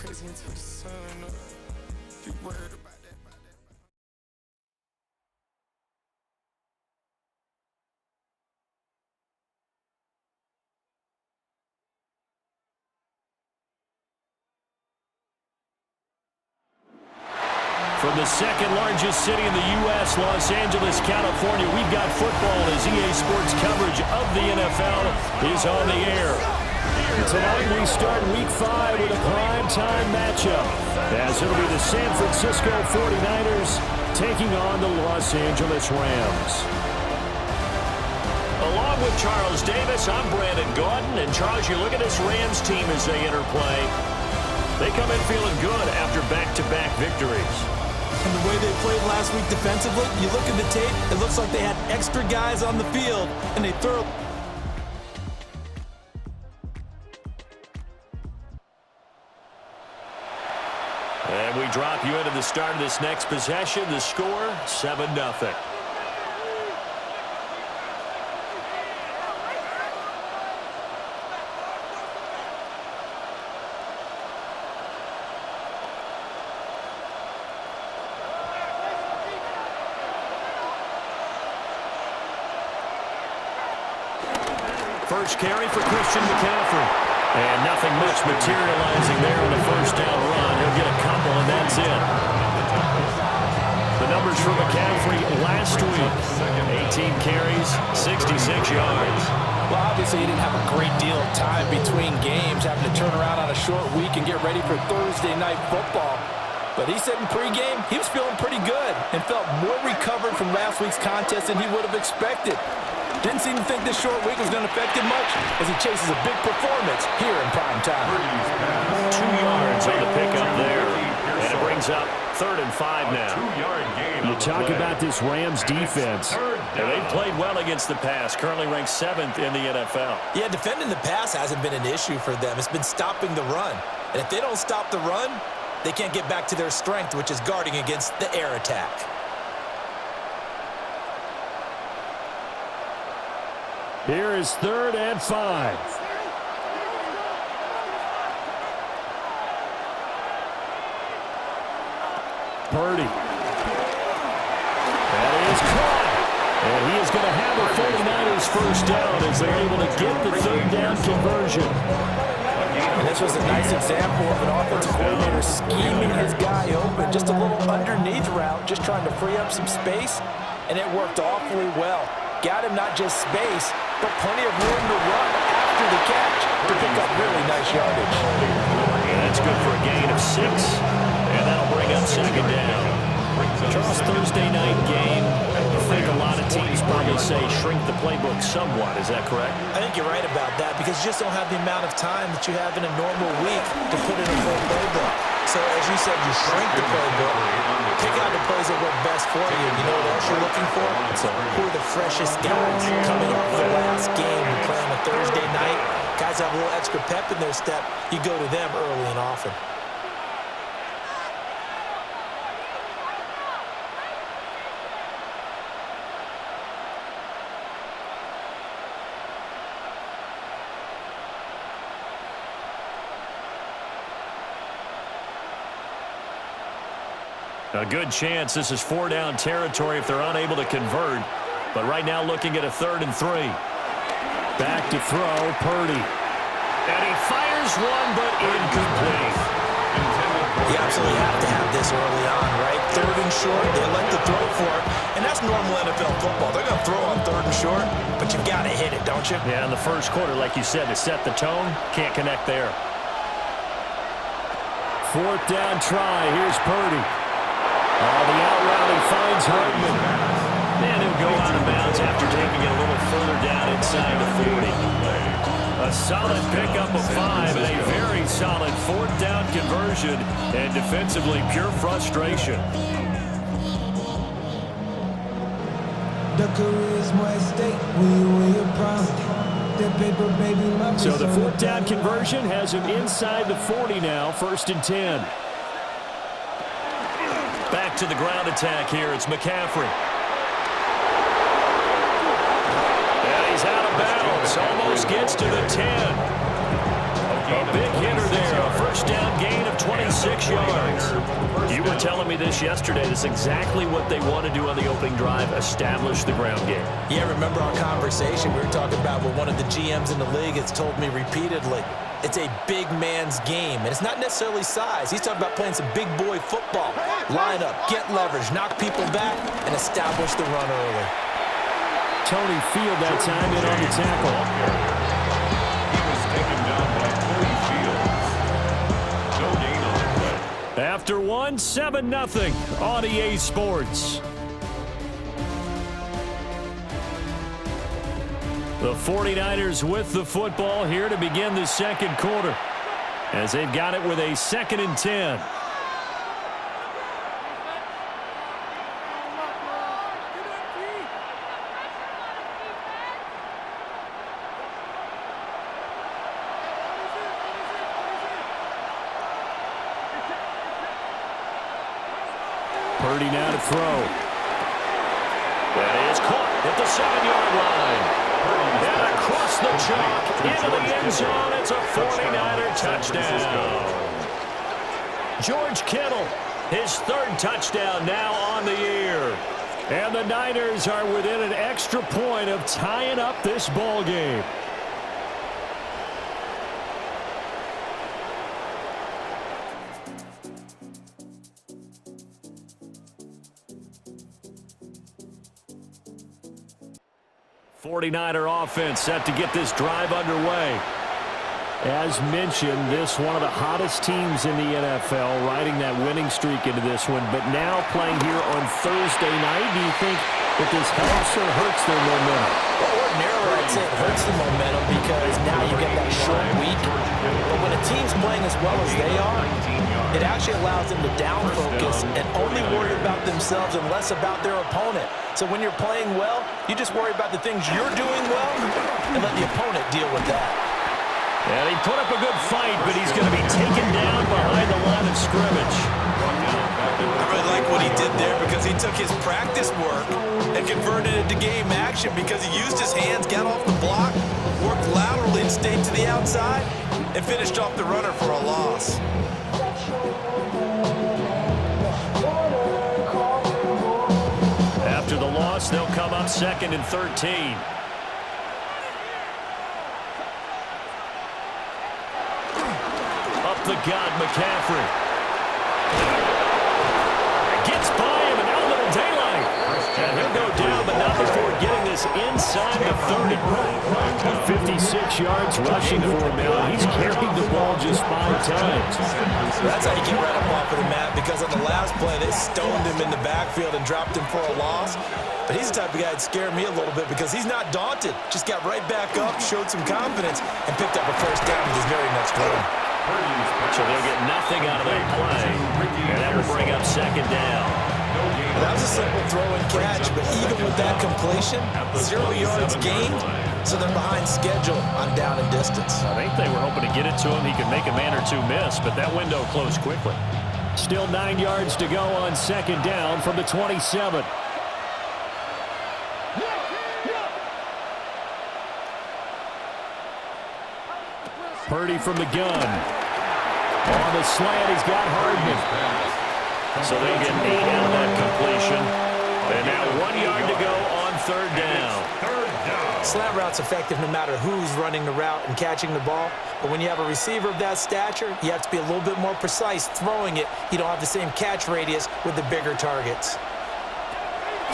crazy until the sun up. You worried about that. From the second largest city in the U.S., Los Angeles, California, we've got football as EA Sports coverage of the NFL is on the air. Tonight we start Week 5 with a primetime matchup, as it'll be the San Francisco 49ers taking on the Los Angeles Rams. Along with Charles Davis, I'm Brandon Gaudin. And Charles, you look at this Rams team as they interplay. They come in feeling good after back-to-back victories. And the way they played last week defensively, you look at the tape, it looks like they had extra guys on the field, and they throw. And we drop you into the start of this next possession. The score, 7-0. First carry for Christian McCaffrey. And nothing much materializing there on a first down run. He'll get a couple, and that's it. The numbers for McCaffrey last week. 18 carries, 66 yards. Well, obviously he didn't have a great deal of time between games, having to turn around on a short week and get ready for Thursday night football. But he said in pregame he was feeling pretty good and felt more recovered from last week's contest than he would have expected. Didn't seem to think this short week was going to affect him much as he chases a big performance here in prime time. 2 yards on the pickup there. And it brings up 3rd and 5 now. You talk about this Rams defense. And they've played well against the pass, currently ranked 7th in the NFL. Yeah, defending the pass hasn't been an issue for them. It's been stopping the run. And if they don't stop the run, they can't get back to their strength, which is guarding against the air attack. Here is 3rd and 5. Purdy. That is caught. And he is going to have a 49ers first down as they're able to get the 3rd down conversion. And this was a nice example of an offensive coordinator scheming his guy open. Just a little underneath route, just trying to free up some space, and it worked awfully well. Got him not just space, but plenty of room to run after the catch to pick up really nice yardage. And that's good for a gain of 6, and that'll bring up 2nd down. Charles, Thursday night game, I think a lot of teams probably say shrink the playbook somewhat. Is that correct? I think you're right about that because you just don't have the amount of time that you have in a normal week to put in a full playbook. So, as you said, you shrink the playbook, pick out the plays that work best for you. You know what else you're looking for? Who are the freshest guys coming off the last game and playing a Thursday night? Guys have a little extra pep in their step. You go to them early and often. A good chance this is 4-down territory if they're unable to convert. But right now looking at a 3rd and 3. Back to throw, Purdy. And he fires one, but incomplete. You absolutely have to have this early on, right? 3rd and short, they elect to throw for it. And that's normal NFL football. They're going to throw on 3rd and short, but you've got to hit it, don't you? Yeah, in the first quarter, like you said, to set the tone, can't connect there. 4th down try, here's Purdy. The out route, he finds Hartman. And he'll go out of bounds after taking it a little further down inside the 40. A solid pickup of 5 and a very solid 4th down conversion. And defensively, pure frustration. So the 4th down conversion has him inside the 40 now, 1st and 10. Back to the ground attack here. It's McCaffrey. And he's out of bounds. Almost gets to the 10. A big hitter there. A first down gain of 20 telling me this yesterday. This is exactly what they want to do on the opening drive, establish the ground game. Yeah, remember our conversation? We were talking about what one of the GMs in the league has told me repeatedly. It's a big man's game, and it's not necessarily size. He's talking about playing some big boy football. Line up, get leverage, knock people back, and establish the run early. Tony Field that time in on the tackle. He was taken down by Cody Fields. No gain on the play. After 7-0 on EA Sports. The 49ers with the football here to begin the second quarter, as they've got it with a 2nd and 10. Purdy now to throw. That is caught at the 7-yard line. And across the chalk into the end zone. It's a 49er touchdown. George Kittle, his 3rd touchdown now on the year. And the Niners are within an extra point of tying up this ball game. '49er offense set to get this drive underway. As mentioned, this one of the hottest teams in the NFL, riding that winning streak into this one, but now playing here on Thursday night. Do you think that this helps or hurts their momentum? Well, ordinarily, I'd say it hurts the momentum because now you get that short week. But when a team's playing as well as they are, it actually allows them to down focus and only worry about themselves and less about their opponent. So when you're playing well, you just worry about the things you're doing well and let the opponent deal with that. And he put up a good fight, but he's going to be taken down behind the line of scrimmage. I really like what he did there because he took his practice work and converted it to game action because he used his hands, got off the block, worked laterally and stayed to the outside, and finished off the runner for a loss. After the loss, they'll come up 2nd and 13. The God, McCaffrey. Gets by him, and now a little daylight. And he'll go down, but not before getting this inside the 30. 56 yards rushing for him now. He's carried the ball just 5 times. That's how you get right up off of the mat, because on the last play, they stoned him in the backfield and dropped him for a loss. But he's the type of guy that scared me a little bit because he's not daunted. Just got right back up, showed some confidence, and picked up a 1st down with his very next run. So they'll get nothing out of that play, and that will bring up 2nd down. Well, that was a simple throw and catch, but even with that completion, 0 yards gained, so they're behind schedule on down and distance. I think they were hoping to get it to him. He could make a man or two miss, but that window closed quickly. Still 9 yards to go on 2nd down from the 27. Purdy from the gun. On the slant, he's got Hardman. So they get 8 out of that completion. And now 1 yard to go on 3rd down. Slant route's effective no matter who's running the route and catching the ball. But when you have a receiver of that stature, you have to be a little bit more precise throwing it. You don't have the same catch radius with the bigger targets.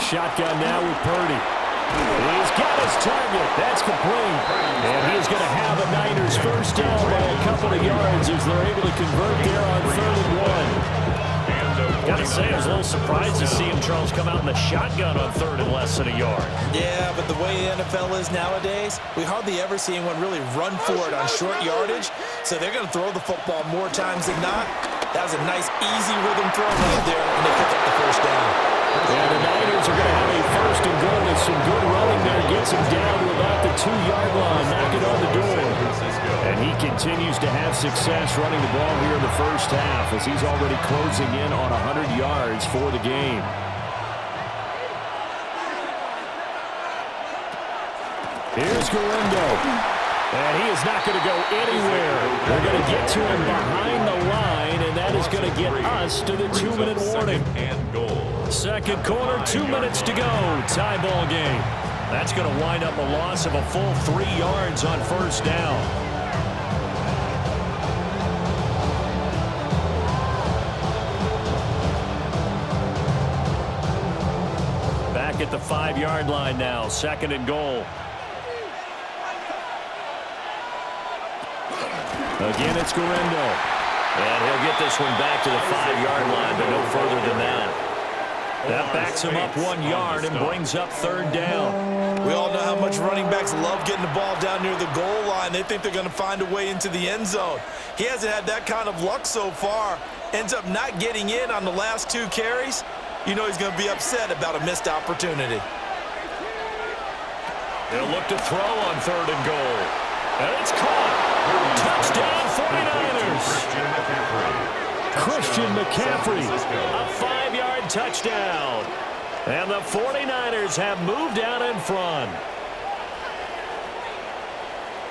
Shotgun now with Purdy. He's got his target. That's complete. And he is going to have a Niners 1st down by a couple of yards as they're able to convert there on 3rd and 1. Got to say, I was a little surprised to see him, Charles, come out in the shotgun on 3rd and less than a yard. Yeah, but the way the NFL is nowadays, we hardly ever see anyone really run for it on short yardage. So they're going to throw the football more times than not. That was a nice, easy rhythm throw right there, and they pick up the 1st down. And the Niners are going to have a 1st and goal with some good running there. Gets him down to about the 2-yard line, knocking on the door. And he continues to have success running the ball here in the 1st half as he's already closing in on 100 yards for the game. Here's Galindo. And he is not going to go anywhere. They're going to get to him behind the line, and that is going to get us to the 2-minute warning. Second quarter, 2 minutes to go. Tie ball game. That's going to wind up a loss of a full 3 yards on first down. Back at the 5-yard line now. Second and goal. Again, it's Guerrero. And he'll get this one back to the 5-yard line, but no further than that. That backs him up 1 yard and brings up third down. We all know how much running backs love getting the ball down near the goal line. They think they're going to find a way into the end zone. He hasn't had that kind of luck so far. Ends up not getting in on the last 2 carries. You know he's going to be upset about a missed opportunity. They'll look to throw on third and goal. And it's caught. Touchdown 49ers. Christian McCaffrey, a 5-yard touchdown. And the 49ers have moved out in front.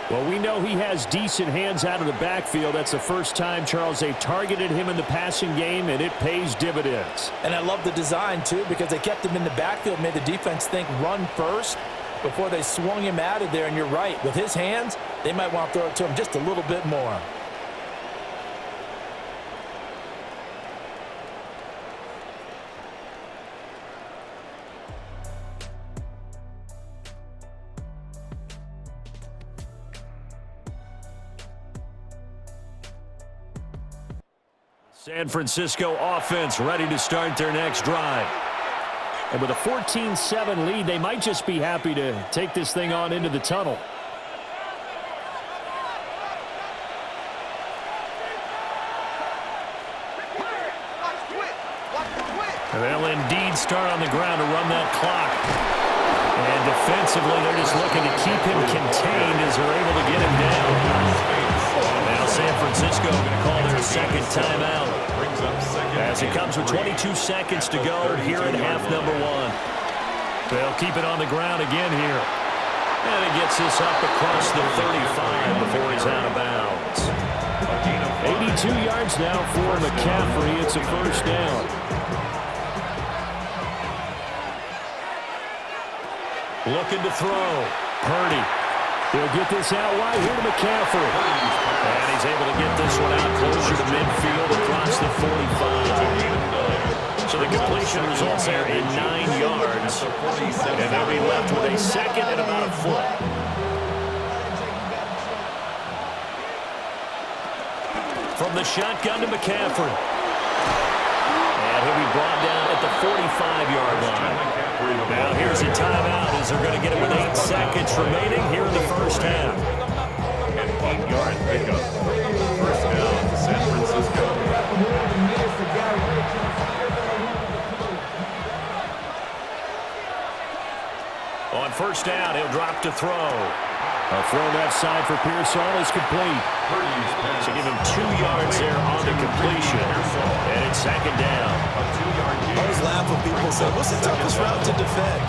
Well, we know he has decent hands out of the backfield. That's the first time, Charles, they targeted him in the passing game, and it pays dividends. And I love the design, too, because they kept him in the backfield, made the defense think run first before they swung him out of there. And you're right, with his hands, they might want to throw it to him just a little bit more. San Francisco offense ready to start their next drive. And with a 14-7 lead, they might just be happy to take this thing on into the tunnel. And they'll indeed start on the ground to run that clock. And defensively, they're just looking to keep him contained as they're able to get him down. Now San Francisco going to call their second timeout. As it comes with 22 seconds to go here in half number 1. They'll keep it on the ground again here. And he gets this up across the 35 before he's out of bounds. 82 yards now for McCaffrey. It's a first down. Looking to throw. Purdy. He'll get this out wide here to McCaffrey. And he's able to get this one out closer to midfield across the 45. So the completion results there in 9 yards. And they'll be left with a second and about a foot. From the shotgun to McCaffrey. And he'll be brought down at the 45-yard line. Now here's a timeout as they're going to get it with 8 seconds remaining here in the first half. An 8-yard pickup. First down, San Francisco. On first down, he'll drop to throw. A throw left side for Pearsall is complete. So give him 2 yards there on the completion. And it's second down. I always laugh when people say, what's the toughest route to defend?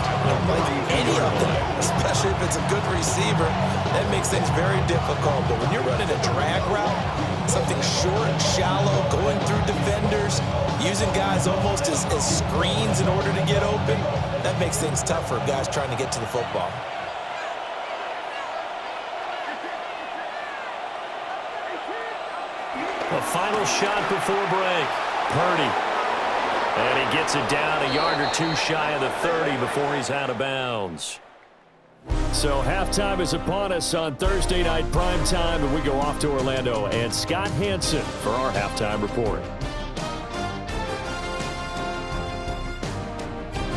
Like any of them, especially if it's a good receiver, that makes things very difficult. But when you're running a drag route, something short, shallow, going through defenders, using guys almost as screens in order to get open, that makes things tough for guys trying to get to the football. A final shot before break. Purdy. And he gets it down a yard or 2 shy of the 30 before he's out of bounds. So halftime is upon us on Thursday night primetime, and we go off to Orlando. And Scott Hansen for our halftime report.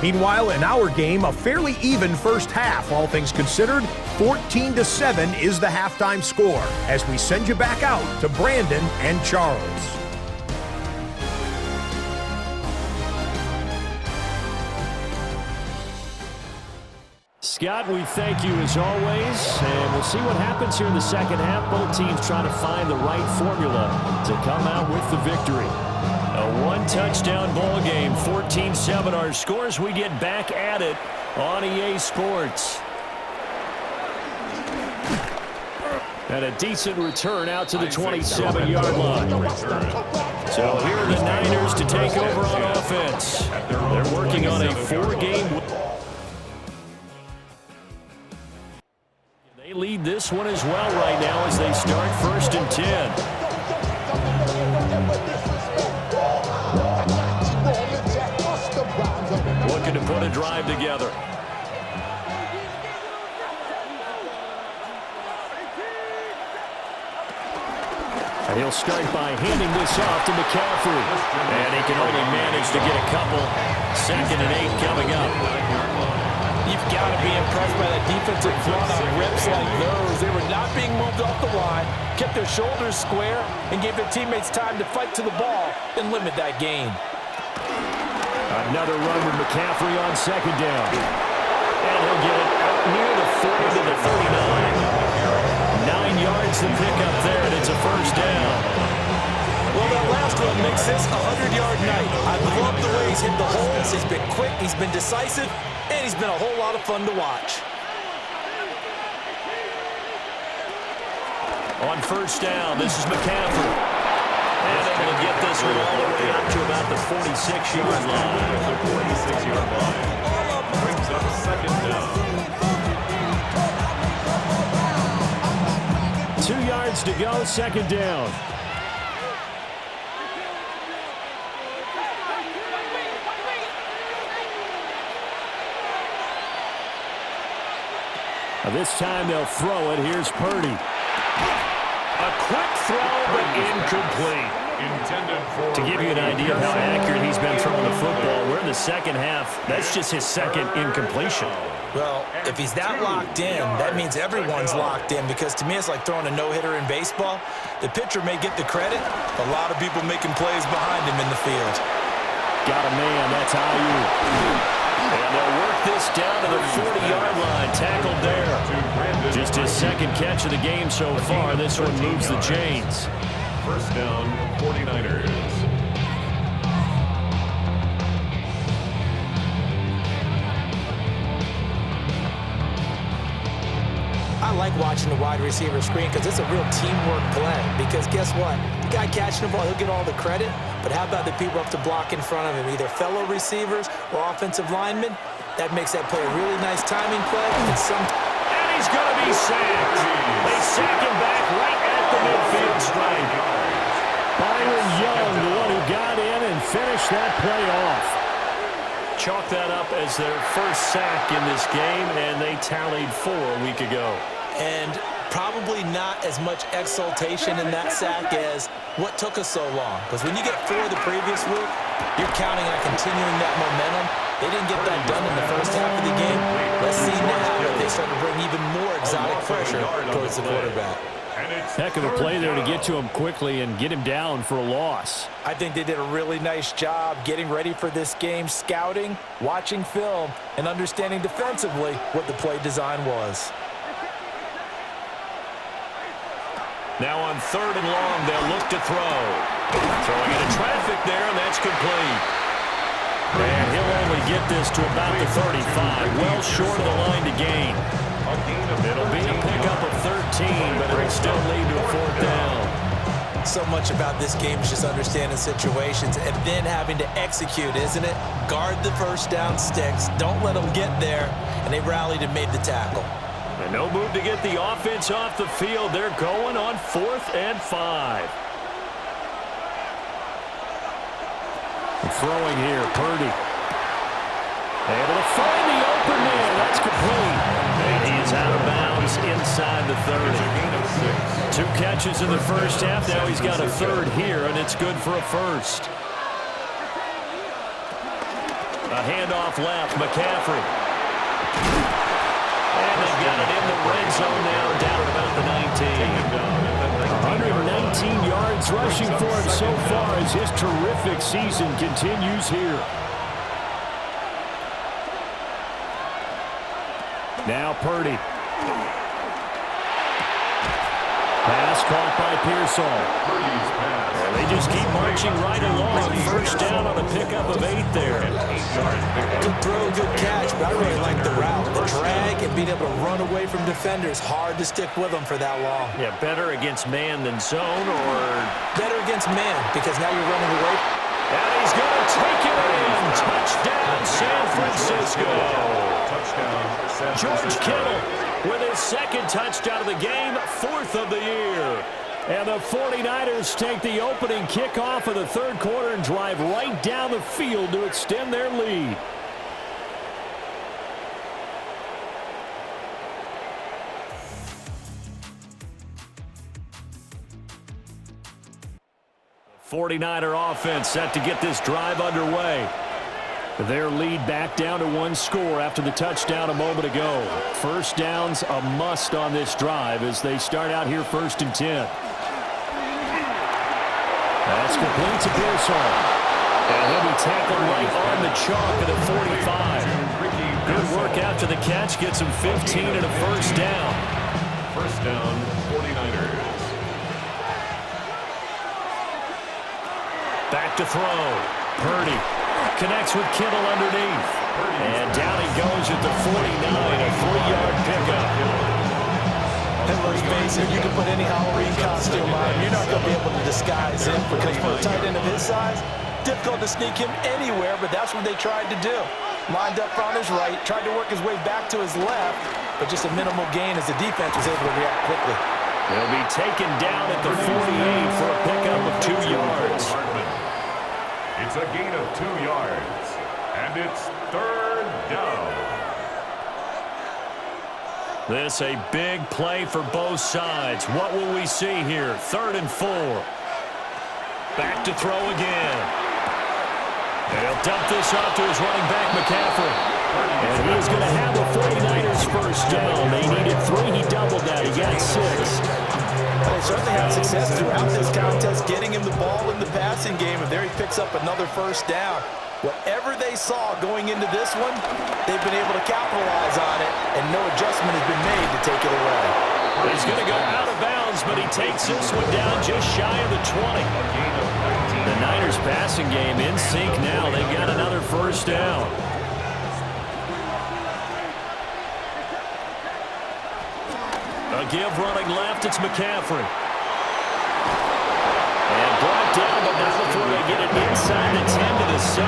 Meanwhile, in our game, a fairly even first half, all things considered. 14-7 is the halftime score as we send you back out to Brandon and Charles. Scott, we thank you as always, and we'll see what happens here in the second half. Both teams trying to find the right formula to come out with the victory. A 1-touchdown ball game, 14-7 our scores. We get back at it on EA Sports. And a decent return out to the 27-yard line. So here to take over on offense. They're working on a 4-game. They lead this one as well right now as they start 1st and 10. Looking to put a drive together. And he'll start by handing this off to McCaffrey. And he can only manage to get a couple. 2nd and 8 coming up. You've got to be impressed by that defensive front on rips like those. They were not being moved off the line, kept their shoulders square, and gave their teammates time to fight to the ball and limit that gain. Another run with McCaffrey on 2nd down. And he'll get it out near the 40 to the 39. 9 yards to pick up there, and it's a 1st down. Well, that last one makes this a 100-yard night. I love the way he's hit the holes. He's been quick, he's been decisive, and he's been a whole lot of fun to watch. On 1st down, this is McCaffrey. And able to get this one all the way up to about the 46-yard line. The 46-yard line brings up 2nd down. 2 yards to go, 2nd down. Now this time they'll throw it. Here's Purdy. A quick throw, but incomplete. To give you an idea of how accurate he's been throwing the football, we're in the 2nd half. That's just his 2nd incompletion. Well, if he's that locked in, that means everyone's locked in, because to me it's like throwing a no-hitter in baseball. The pitcher may get the credit, a lot of people making plays behind him in the field. Got a man, that's Ayuk. And they'll work this down to the 40-yard line, tackled there. Just his 2nd catch of the game so far. This one moves the chains. 1st down, 49ers. I like watching the wide receiver screen because it's a real teamwork play. Because guess what? The guy catching the ball, he'll get all the credit. But how about the people up to block in front of him, either fellow receivers or offensive linemen? That makes that play a really nice timing play. And he's going to be sacked. They sack him back right at the midfield stripe. Byron Young, the one who got in and finished that play off. Chalk that up as their 1st sack in this game, and they tallied 4 a week ago. And probably not as much exultation in that sack as what took us so long. Because when you get 4 the previous week, you're counting on continuing that momentum. They didn't get that done in the 1st half of the game. Let's see now if they start to bring even more exotic pressure towards the quarterback. Heck of a play there to get to him quickly and get him down for a loss. I think they did a really nice job getting ready for this game, scouting, watching film, and understanding defensively what the play design was. Now on 3rd and long, they'll look to throw. Throwing into traffic there, and that's complete. And he'll only get this to about the 35, well short of the line to gain. It'll be a pickup of 13, but it'll still lead to a 4th down. So much about this game is just understanding situations and then having to execute, isn't it? Guard the 1st down sticks. Don't let them get there. And they rallied and made the tackle. And no move to get the offense off the field. They're going on 4th and 5. And throwing here, Purdy. Able to find the open man. That's complete. And he is out of bounds inside the 30. 2 catches in the 1st half. Now he's got a 3rd here, and it's good for a 1st. A handoff left, McCaffrey. And they've got it in the red zone now, down at about the 19. 119 yards rushing for him so far as his terrific season continues here. Now Purdy. Pass caught by Pearsall. And they just keep marching right along. 1st down on a pickup of 8 there. Good throw, good catch, but I really like the route. The drag and being able to run away from defenders. Hard to stick with them for that long. Yeah, better against man than zone, or? Better against man, because now you're running away. And he's going to take it in. Touchdown, San Francisco. Touchdown, San Francisco. George Kittle with his second touchdown of the game, 4th of the year. And the 49ers take the opening kickoff of the third quarter and drive right down the field to extend their lead. The 49er offense set to get this drive underway. Their lead back down to 1 score after the touchdown a moment ago. First down's a must on this drive as they start out here 1st and 10. That's complete to Pearson. And he'll be tackled right on the chalk at a 45. Good work after the catch. Gets him 15 and a first down. First down, 49ers. Back to throw. Purdy connects with Kittle underneath. And down he goes at the 49, a 3-yard pickup. And let's face it, you can put any Halloween costume on. You're not going to be able to disguise him because for a tight end of his size, difficult to sneak him anywhere, but that's what they tried to do. Lined up on his right, tried to work his way back to his left, but just a minimal gain as the defense was able to react quickly. He'll be taken down at the 48 for a pickup of 2 yards. It's a gain of 2 yards, and it's 3rd down. This a big play for both sides. What will we see here? 3rd and 4. Back to throw again. They'll dump this off to his running back, McCaffrey. And he's going to have the 49ers first down. They needed 3. He doubled that. He got 6. They certainly had success throughout this contest, getting him the ball in the passing game, and there he picks up another first down. Whatever they saw going into this one, they've been able to capitalize on it, and no adjustment has been made to take it away. He's going to go out of bounds, but he takes this one down just shy of the 20. The Niners passing game in sync now. They've got another first down. A give running left, it's McCaffrey. And brought down, but not before they get it inside the 10 to the 7.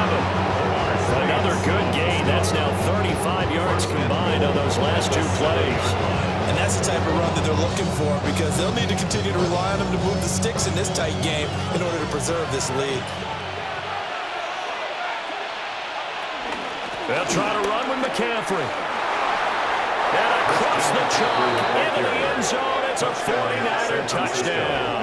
Another good gain. That's now 35 yards combined on those last 2 plays. And that's the type of run that they're looking for because they'll need to continue to rely on him to move the sticks in this tight game in order to preserve this lead. They'll try to run with McCaffrey. And across the chalk into the end zone. It's a 49er touchdown.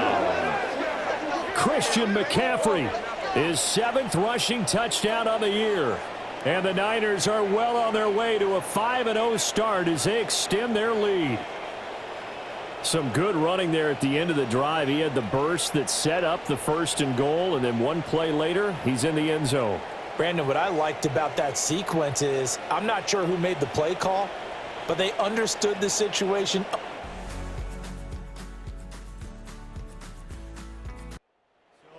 Christian McCaffrey, his 7th rushing touchdown on the year. And the Niners are well on their way to a 5-0 start as they extend their lead. Some good running there at the end of the drive. He had the burst that set up the 1st and goal, and then 1 play later, he's in the end zone. Brandon, what I liked about that sequence is I'm not sure who made the play call, but they understood the situation.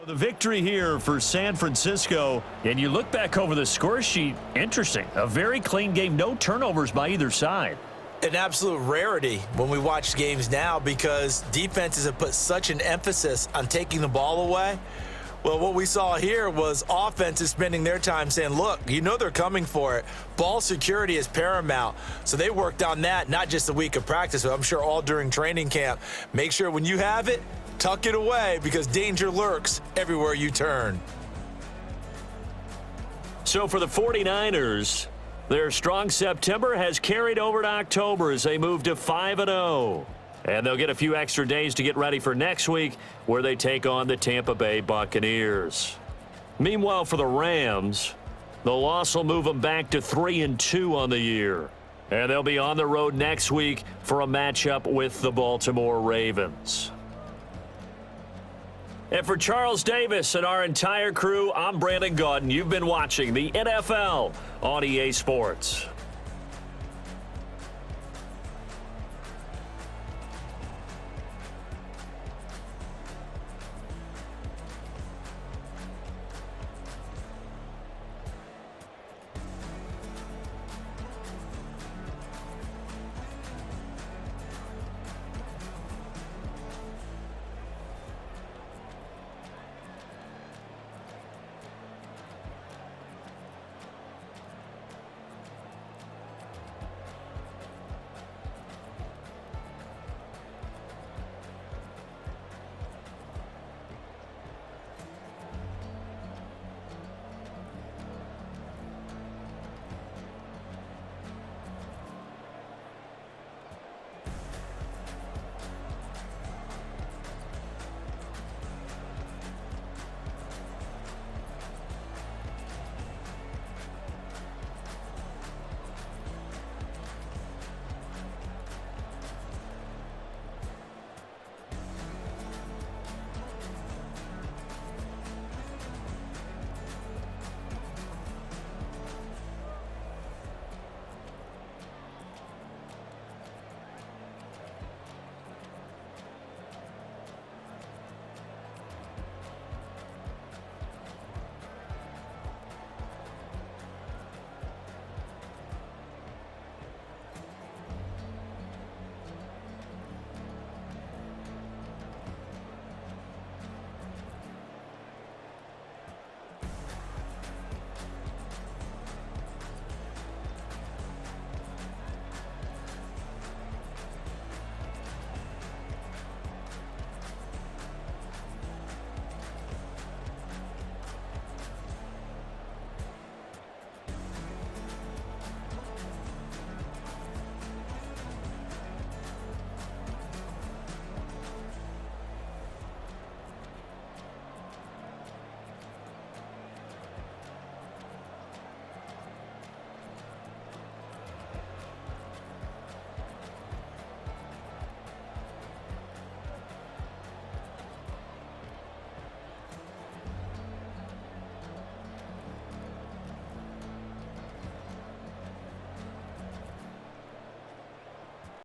The victory here for San Francisco, and you look back over the score sheet, interesting. A very clean game, no turnovers by either side. An absolute rarity when we watch games now because defenses have put such an emphasis on taking the ball away. Well, what we saw here was offenses spending their time saying, look, you know they're coming for it. Ball security is paramount. So they worked on that, not just a week of practice, but I'm sure all during training camp. Make sure when you have it, tuck it away because danger lurks everywhere you turn. So for the 49ers, their strong September has carried over to October as they move to 5-0. And they'll get a few extra days to get ready for next week where they take on the Tampa Bay Buccaneers. Meanwhile, for the Rams, the loss will move them back to 3-2 on the year. And they'll be on the road next week for a matchup with the Baltimore Ravens. And for Charles Davis and our entire crew, I'm Brandon Gaudin. You've been watching the NFL on EA Sports.